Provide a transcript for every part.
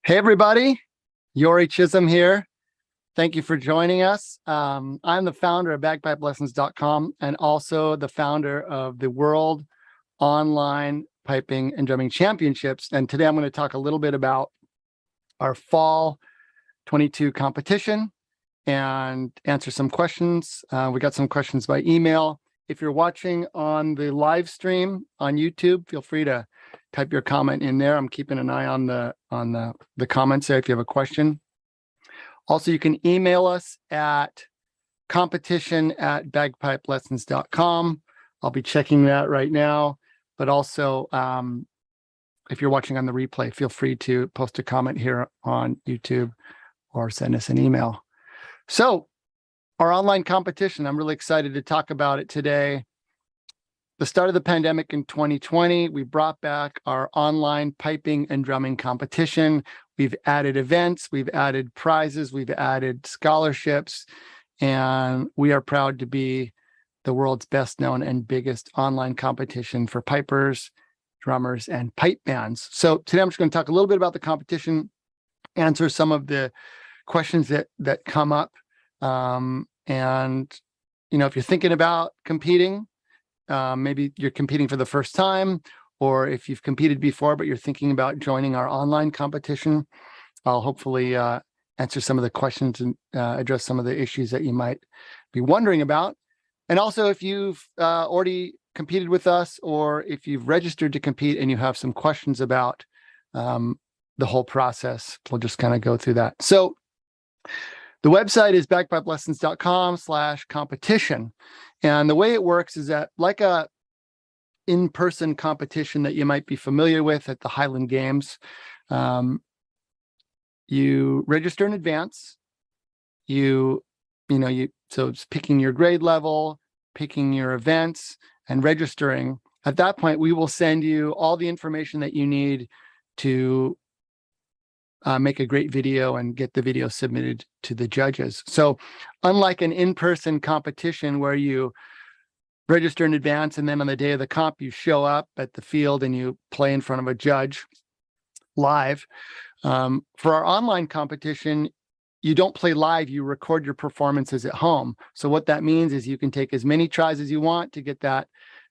Hey, everybody. Jori Chisholm here. Thank you for joining us. I'm the founder of bagpipelessons.com and also the founder of the World Online Piping and Drumming Championships. And today I'm going to talk a little bit about our fall 22 competition and answer some questions. We got some questions by email. If you're watching on the live stream on YouTube, feel free to type your comment in there. I'm keeping an eye on the comments there if you have a question. Also, you can email us at competition@bagpipelessons.com. I'll be checking that right now. But also, if you're watching on the replay, feel free to post a comment here on YouTube or send us an email. So, our online competition, I'm really excited to talk about it today. The start of the pandemic in 2020, we brought back our online piping and drumming competition. We've added events, we've added prizes, we've added scholarships, and we are proud to be the world's best known and biggest online competition for pipers, drummers, and pipe bands. So today I'm just going to talk a little bit about the competition, answer some of the questions that come up. And, if you're thinking about competing, maybe you're competing for the first time, or if you've competed before, but you're thinking about joining our online competition, I'll hopefully answer some of the questions and address some of the issues that you might be wondering about. And also, if you've already competed with us, or if you've registered to compete and you have some questions about the whole process, we'll just kind of go through that. So the website is bagpipelessons.com/competition. And the way it works is that, like a in-person competition that you might be familiar with at the Highland Games, you register in advance. So it's picking your grade level, picking your events, and registering. At that point, we will send you all the information that you need to make a great video and get the video submitted to the judges. So unlike an in-person competition where you register in advance and then on the day of the comp, you show up at the field and you play in front of a judge live. For our online competition, you don't play live, you record your performances at home. So what that means is you can take as many tries as you want to get that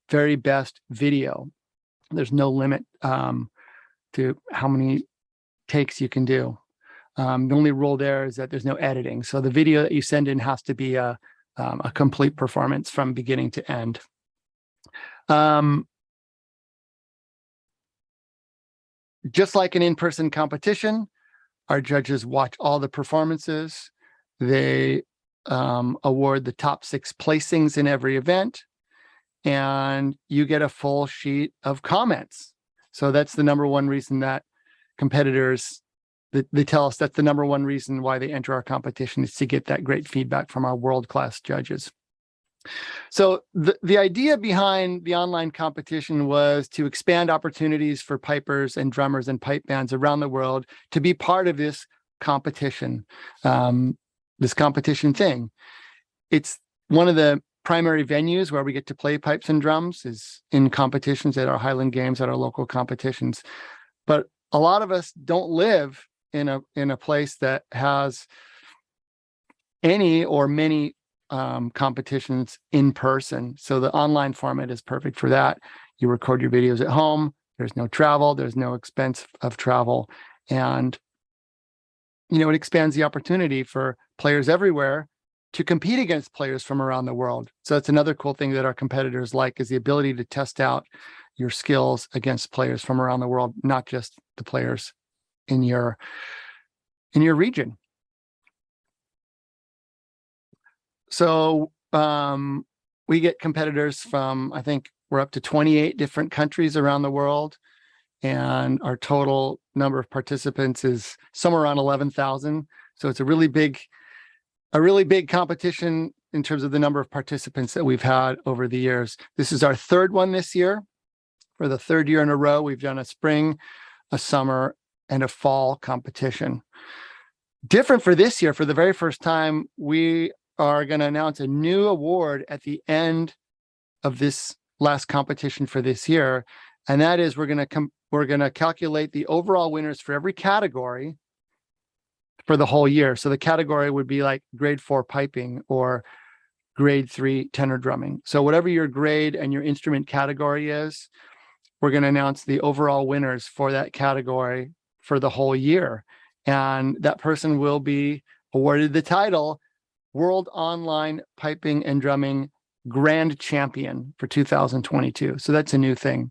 very best video. There's no limit to how many takes you can do. The only rule there is that there's no editing. So the video that you send in has to be a complete performance from beginning to end. Just like an in-person competition, our judges watch all the performances. They award the top 6 placings in every event, and you get a full sheet of comments. So that's the number one reason that competitors, they tell us that's the number one reason why they enter our competition, is to get that great feedback from our world-class judges. So the idea behind the online competition was to expand opportunities for pipers and drummers and pipe bands around the world to be part of this competition, this competition thing. It's one of the primary venues where we get to play pipes and drums is in competitions at our Highland Games, at our local competitions. But a lot of us don't live in a place that has any or many competitions in person. So the online format is perfect for that. You record your videos at home. There's no travel. There's no expense of travel. And, it expands the opportunity for players everywhere to compete against players from around the world. So that's another cool thing that our competitors like, is the ability to test out your skills against players from around the world, not just the players in your region. So we get competitors from, I think we're up to 28 different countries around the world, and our total number of participants is somewhere around 11,000. So it's a really big competition in terms of the number of participants that we've had over the years. This is our third one this year. For the third year in a row, we've done a spring, a summer, and a fall competition. Different for this year, for the very first time, we are going to announce a new award at the end of this last competition for this year. And that is, we're going to we're going to calculate the overall winners for every category for the whole year. So the category would be like grade 4 piping or grade 3 tenor drumming. So whatever your grade and your instrument category is, we're going to announce the overall winners for that category for the whole year. And that person will be awarded the title World Online Piping and Drumming Grand Champion for 2022. So that's a new thing.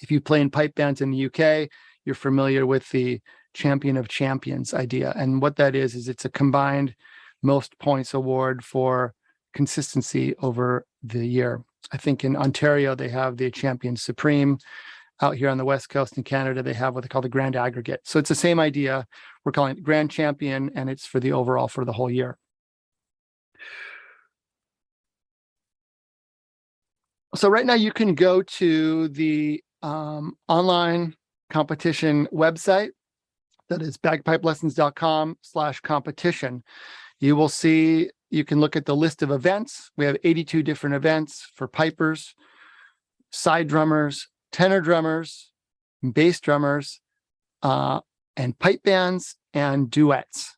If you play in pipe bands in the UK, you're familiar with the Champion of Champions idea. And what that is it's a combined most points award for consistency over the year. I think in Ontario, they have the Champion Supreme. Out here on the West Coast in Canada, they have what they call the Grand Aggregate. So it's the same idea. We're calling it Grand Champion, and it's for the overall for the whole year. So right now you can go to the online competition website. That is bagpipelessons.com/competition. You will see, you can look at the list of events. We have 82 different events for pipers, side drummers, tenor drummers, bass drummers, and pipe bands and duets.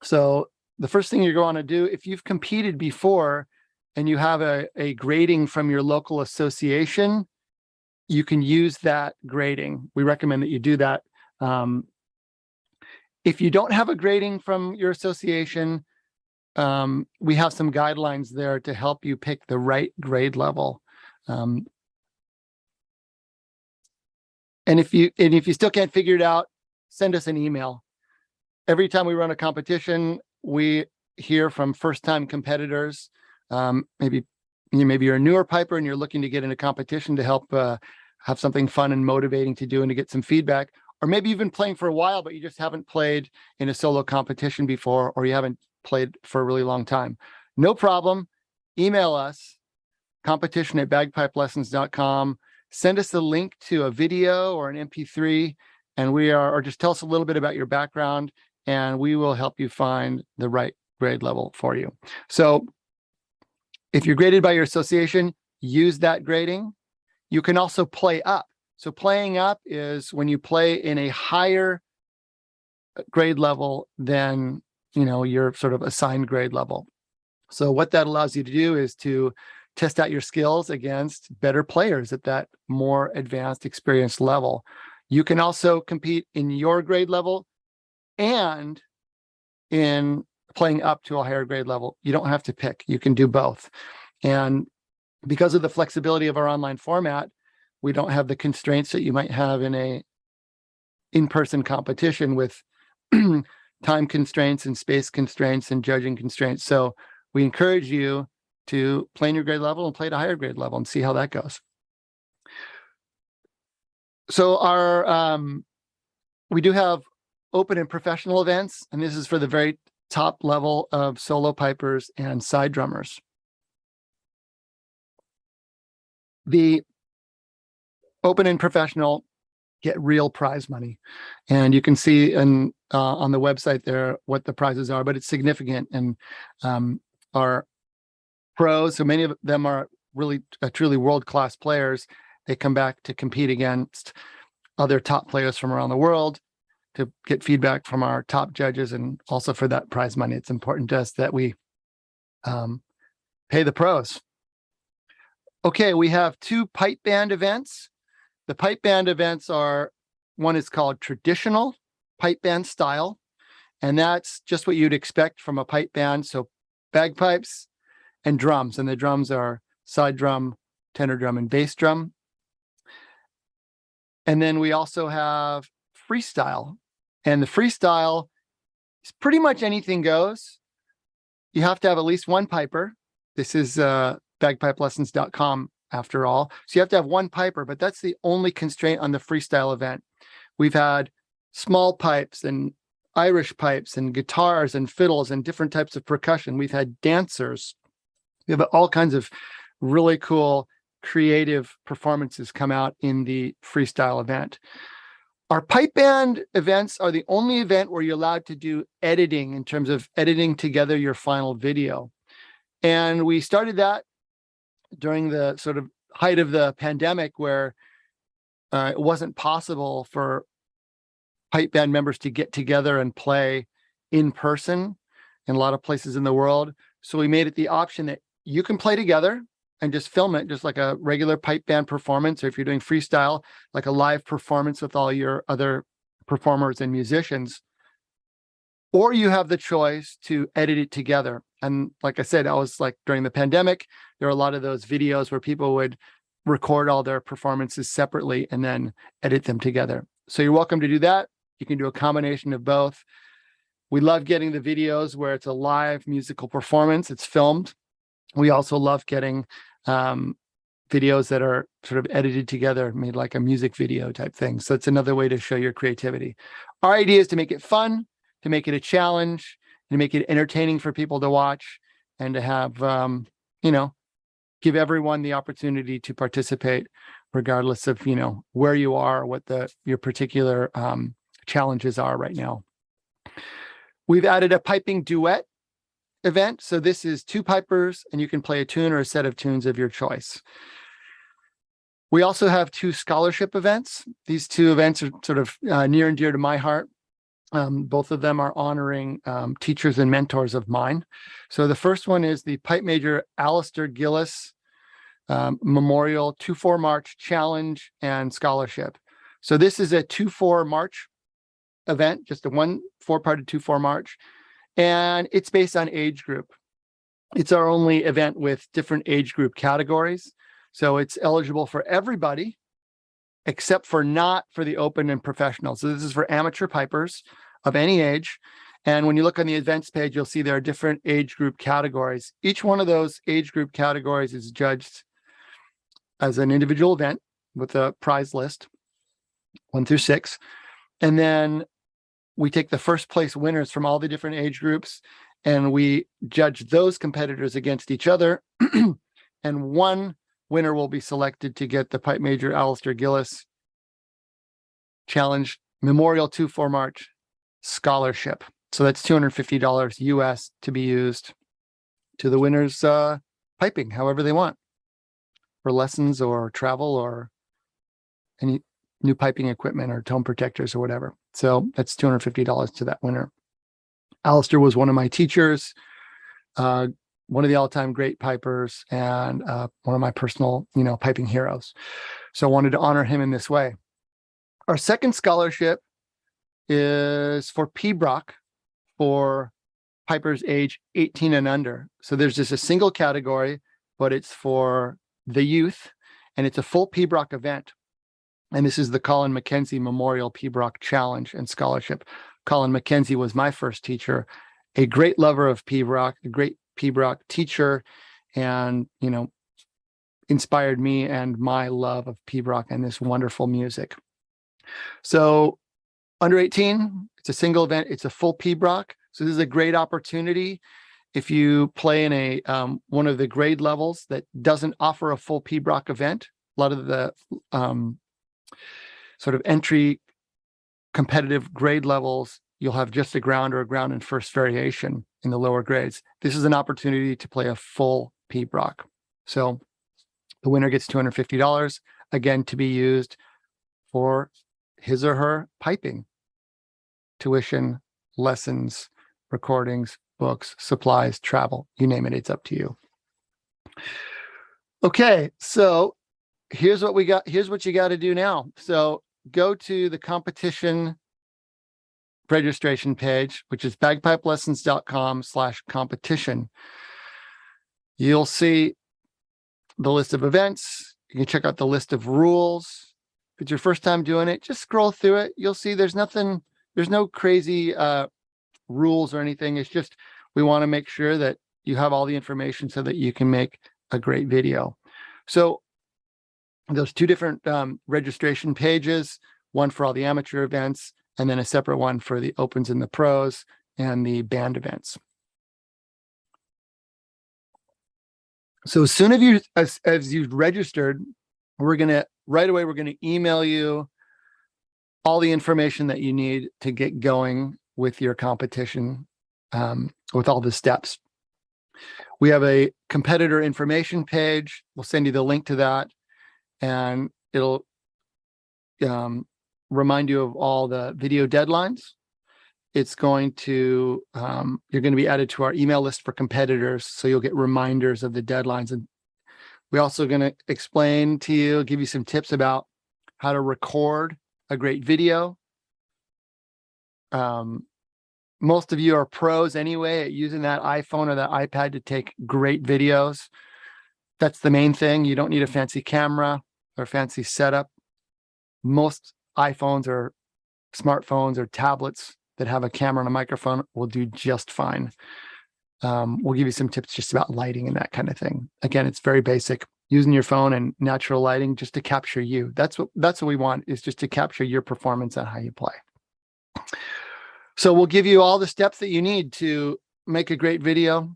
So the first thing you're going to do, if you've competed before and you have a grading from your local association, you can use that grading. We recommend that you do that. If you don't have a grading from your association, we have some guidelines there to help you pick the right grade level. And if you still can't figure it out, send us an email. Every time we run a competition, we hear from first-time competitors. Maybe you're a newer piper and you're looking to get in a competition to help have something fun and motivating to do and to get some feedback. Or maybe you've been playing for a while, but you just haven't played in a solo competition before, or you haven't played for a really long time. No problem. Email us, competition@bagpipelessons.com. Send us the link to a video or an MP3, and or just tell us a little bit about your background, and we will help you find the right grade level for you. So if you're graded by your association, use that grading. You can also play up. So playing up is when you play in a higher grade level than, your sort of assigned grade level. So what that allows you to do is to test out your skills against better players at that more advanced, experienced level. You can also compete in your grade level and in playing up to a higher grade level. You don't have to pick. You can do both. And because of the flexibility of our online format, we don't have the constraints that you might have in a in-person competition with time constraints and space constraints and judging constraints. So we encourage you to play in your grade level and play at a higher grade level and see how that goes. So we do have open and professional events, and this is for the very top level of solo pipers and side drummers. The open and professional get real prize money, and you can see on the website there what the prizes are, but it's significant. And our pros, so many of them are really truly world-class players. They come back to compete against other top players from around the world to get feedback from our top judges, and also for that prize money. It's important to us that we pay the pros. Okay, we have 2 pipe band events. The pipe band events one is called traditional pipe band style, and that's just what you'd expect from a pipe band. So bagpipes and drums, and the drums are side drum, tenor drum, and bass drum. And then we also have freestyle, and the freestyle is pretty much anything goes. You have to have at least one piper. This is bagpipelessons.com after all. So you have to have one piper, but that's the only constraint on the freestyle event. We've had small pipes and Irish pipes and guitars and fiddles and different types of percussion. We've had dancers. We have all kinds of really cool, creative performances come out in the freestyle event. Our pipe band events are the only event where you're allowed to do editing in terms of editing together your final video. And we started that during the sort of height of the pandemic, where it wasn't possible for pipe band members to get together and play in person in a lot of places in the world. So we made it the option that you can play together and just film it just like a regular pipe band performance, or if you're doing freestyle, like a live performance with all your other performers and musicians. Or you have the choice to edit it together. And like I said, I was like during the pandemic, there are a lot of those videos where people would record all their performances separately and then edit them together. So you're welcome to do that. You can do a combination of both. We love getting the videos where it's a live musical performance, it's filmed. We also love getting videos that are sort of edited together, made like a music video type thing. So it's another way to show your creativity. Our idea is to make it fun, to make it a challenge, and to make it entertaining for people to watch, and to have, give everyone the opportunity to participate, regardless of, where you are, what your particular challenges are right now. We've added a piping duet event. So this is two pipers, and you can play a tune or a set of tunes of your choice. We also have two scholarship events. These two events are sort of near and dear to my heart. Both of them are honoring teachers and mentors of mine. So the first one is the Pipe Major Alistair Gillis Memorial 2-4 March Challenge and Scholarship. So this is a 2-4 March event, just a 4-parted 2-4 March, and it's based on age group. It's our only event with different age group categories. So it's eligible for everybody, except for not for the open and professional. So this is for amateur pipers of any age. And when you look on the events page, you'll see there are different age group categories. Each one of those age group categories is judged as an individual event with a prize list, 1 through 6. And then we take the first place winners from all the different age groups, and we judge those competitors against each other. And one winner will be selected to get the Pipe Major Alistair Gillis Challenge Memorial 2-4 March Scholarship. So that's $250 US to be used to the winner's piping, however they want, for lessons or travel or any new piping equipment or tone protectors or whatever. So that's $250 to that winner. Alistair was one of my teachers, one of the all-time great pipers, and one of my personal, piping heroes. So I wanted to honor him in this way. Our second scholarship is for PBROC, for pipers age 18 and under. So there's just a single category, but it's for the youth, and it's a full PBROC event. And this is the Colin McKenzie Memorial PBROC Challenge and Scholarship. Colin McKenzie was my first teacher, a great lover of PBROC, a great PBROC teacher, and, inspired me and my love of PBROC and this wonderful music. So under 18, it's a single event. It's a full PBROC. So this is a great opportunity. If you play in a one of the grade levels that doesn't offer a full PBROC event, a lot of the sort of entry competitive grade levels, you'll have just a ground or a ground and first variation in the lower grades. This is an opportunity to play a full PBROC. So the winner gets $250, again, to be used for his or her piping, tuition, lessons, recordings, books, supplies, travel, you name it, it's up to you. Okay, so here's what we got. Here's what you got to do now. So go to the competition registration page, which is bagpipelessons.com/competition. You'll see the list of events. You can check out the list of rules. If it's your first time doing it, just scroll through it. You'll see there's no crazy rules or anything. It's just, we want to make sure that you have all the information so that you can make a great video. So those two different registration pages, one for all the amateur events, and then a separate one for the opens and the pros and the band events. So as soon as you've registered, we're going to email you all the information that you need to get going with your competition, with all the steps. We have a competitor information page. We'll send you the link to that, and it'll remind you of all the video deadlines. It's going to, you're going to be added to our email list for competitors, so you'll get reminders of the deadlines. And we're also going to explain to you, give you some tips about how to record a great video. Most of you are pros anyway at using that iPhone or that iPad to take great videos. That's the main thing. You don't need a fancy camera or fancy setup. Most iPhones or smartphones or tablets that have a camera and a microphone will do just fine. We'll give you some tips just about lighting and that kind of thing. Again, it's very basic. Using your phone and natural lighting just to capture you. That's what we want, is just to capture your performance and how you play. So we'll give you all the steps that you need to make a great video,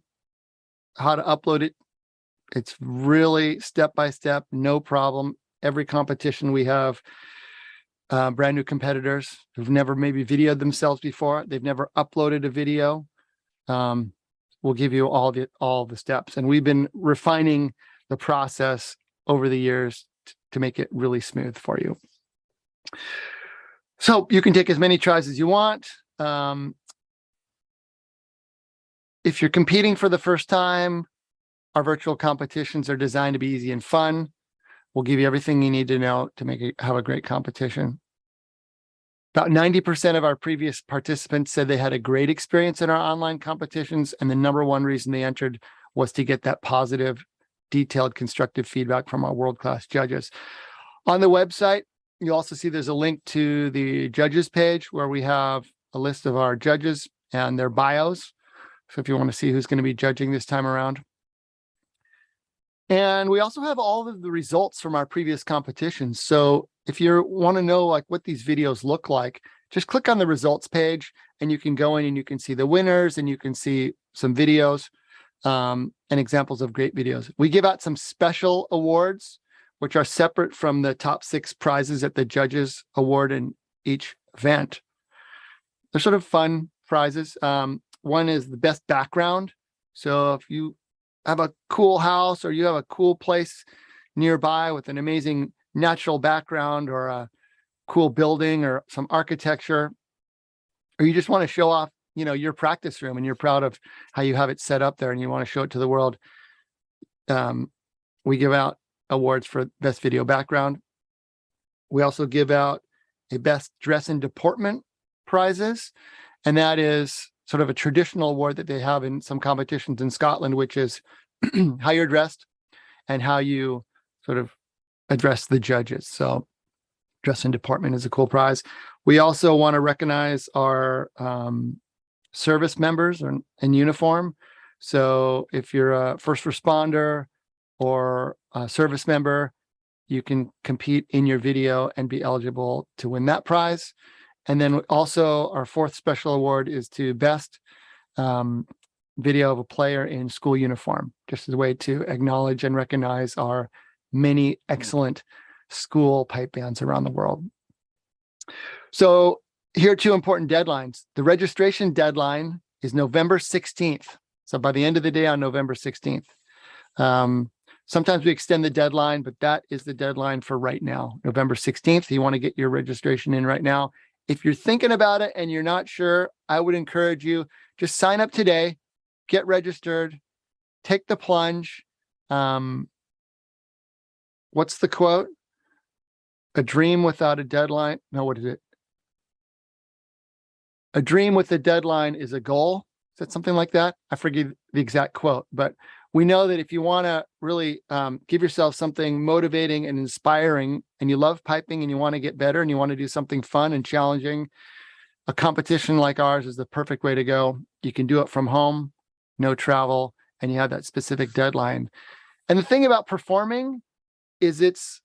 how to upload it. It's really step by step, no problem. Every competition we have brand new competitors who've never maybe videoed themselves before. They've never uploaded a video. We'll give you all the steps. And we've been refining the process over the years to make it really smooth for you. So you can take as many tries as you want. If you're competing for the first time, our virtual competitions are designed to be easy and fun. We'll give you everything you need to know to have a great competition. About 90% of our previous participants said they had a great experience in our online competitions, and the number one reason they entered was to get that positive, detailed, constructive feedback from our world-class judges. On the website, you also see there's a link to the judges page where we have a list of our judges and their bios. So if you want to see who's going to be judging this time around. And we also have all of the results from our previous competitions. So if you want to know like what these videos look like, just click on the results page and you can go in and you can see the winners and you can see some videos and examples of great videos. We give out some special awards, which are separate from the top 6 prizes at the judges award in each event. They're sort of fun prizes. One is the best background. So if you have a cool house or you have a cool place nearby with an amazing natural background or a cool building or some architecture, or you just want to show off, your practice room and you're proud of how you have it set up there and you want to show it to the world, we give out awards for best video background. We also give out a best dress and deportment prizes, and that is sort of a traditional award that they have in some competitions in Scotland, which is how you're dressed and how you sort of address the judges. So dress and deportment is a cool prize. We also want to recognize our service members in uniform. So if you're a first responder or a service member, you can compete in your video and be eligible to win that prize. And then also our 4th special award is to best video of a player in school uniform, just as a way to acknowledge and recognize our many excellent school pipe bands around the world. So here are 2 important deadlines. The registration deadline is November 16th. So by the end of the day on November 16th. Sometimes we extend the deadline, but that is the deadline for right now, November 16th. You want to get your registration in right now. If you're thinking about it and you're not sure, I would encourage you, just sign up today, get registered, take the plunge. What's the quote? A dream without a deadline. No, what is it? A dream with a deadline is a goal. Is that something like that? I forget the exact quote, but we know that if you want to really give yourself something motivating and inspiring, and you love piping and you want to get better and you want to do something fun and challenging, a competition like ours is the perfect way to go. You can do it from home, no travel, and you have that specific deadline. And the thing about performing is it's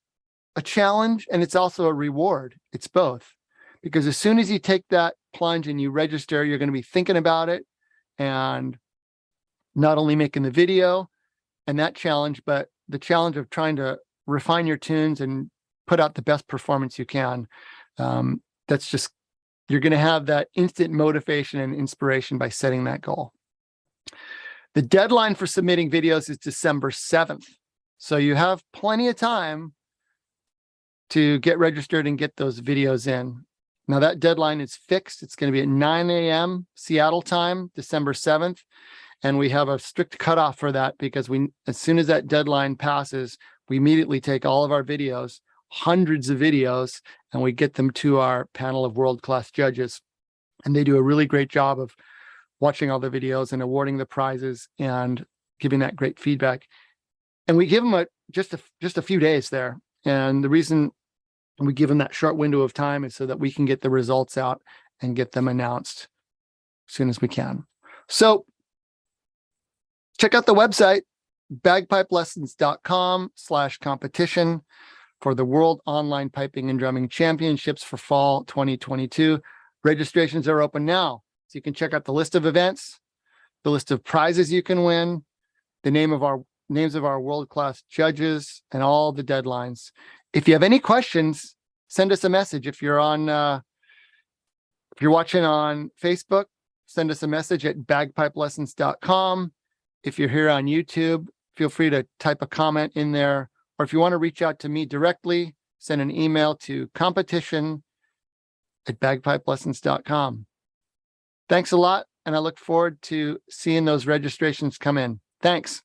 a challenge and it's also a reward. It's both. Because as soon as you take that plunge and you register, you're going to be thinking about it and not only making the video and that challenge, but the challenge of trying to refine your tunes and put out the best performance you can. That's just, you're going to have that instant motivation and inspiration by setting that goal. The deadline for submitting videos is December 7th. So you have plenty of time to get registered and get those videos in. Now that deadline is fixed. It's going to be at 9 a.m. Seattle time, December 7th. And we have a strict cutoff for that because as soon as that deadline passes, we immediately take all of our videos, hundreds of videos, and we get them to our panel of world-class judges. And they do a really great job of watching all the videos and awarding the prizes and giving that great feedback. And we give them just a few days there. And the reason we give them that short window of time is so that we can get the results out and get them announced as soon as we can. So check out the website, bagpipelessons.com/competition for the World Online Piping and Drumming Championships for fall 2022. Registrations are open now. So you can check out the list of events, the list of prizes you can win, the names of our world-class judges, and all the deadlines. If you have any questions, send us a message. If you're watching on Facebook, send us a message at bagpipelessons.com. If you're here on YouTube, feel free to type a comment in there. Or if you want to reach out to me directly, send an email to competition@bagpipelessons.com. Thanks a lot, and I look forward to seeing those registrations come in. Thanks.